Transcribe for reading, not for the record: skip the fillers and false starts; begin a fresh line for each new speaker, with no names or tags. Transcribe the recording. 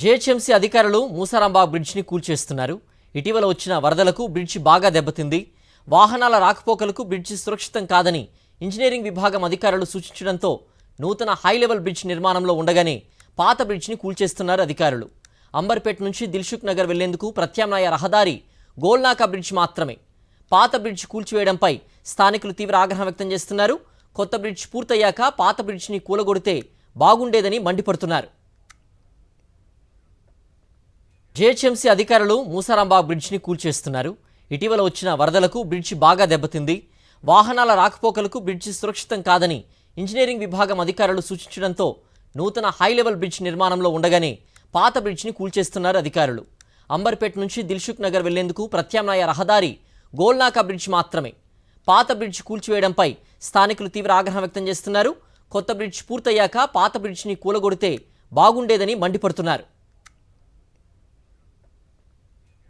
GHMC అధికారులు మూసారాంబాగ్ బ్రిడ్జిని కూల్చేస్తున్నారు. ఇటీవల వచ్చిన వరదలకు బ్రిడ్జి బాగా దెబ్బతింది. వాహనాల రాకపోకలకు బ్రిడ్జి సురక్షితం కాదని ఇంజనీరింగ్ విభాగం అధికారులు సూచించడంతో నూతన హై లెవెల్ బ్రిడ్జ్ నిర్మాణంలో ఉండగానే పాత బ్రిడ్జిని కూల్చేస్తున్నారు అధికారులు. అంబర్పేట నుంచి దిల్సుఖ్ నగర్ వెళ్లేందుకు ప్రత్యామ్నాయ రహదారి గోల్నాకా బ్రిడ్జ్ మాత్రమే. పాత బ్రిడ్జ్ కూల్చివేయడంపై స్థానికులు తీవ్ర ఆగ్రహం వ్యక్తం చేస్తున్నారు. కొత్త బ్రిడ్జ్ పూర్తయ్యాక పాత బ్రిడ్జిని కూలగొడితే బాగుండేదని మండిపడుతున్నారు. జీహెచ్ఎంసీ అధికారులు మూసారాంబాగ్ బ్రిడ్జిని కూల్చేస్తున్నారు. ఇటీవల వచ్చిన వరదలకు బ్రిడ్జి బాగా దెబ్బతింది. వాహనాల రాకపోకలకు బ్రిడ్జి సురక్షితం కాదని ఇంజనీరింగ్ విభాగం అధికారులు సూచించడంతో నూతన హై లెవెల్ బ్రిడ్జ్ నిర్మాణంలో ఉండగానే పాత బ్రిడ్జిని కూల్చేస్తున్నారు అధికారులు. అంబర్పేట నుంచి దిల్సుఖ్ నగర్ వెళ్లేందుకు ప్రత్యామ్నాయ రహదారి గోల్నాకా బ్రిడ్జ్ మాత్రమే. పాత బ్రిడ్జ్ కూల్చివేయడంపై స్థానికులు తీవ్ర ఆగ్రహం వ్యక్తం చేస్తున్నారు. కొత్త బ్రిడ్జ్ పూర్తయ్యాక పాత బ్రిడ్జిని కూలగొడితే బాగుండేదని మండిపడుతున్నారు.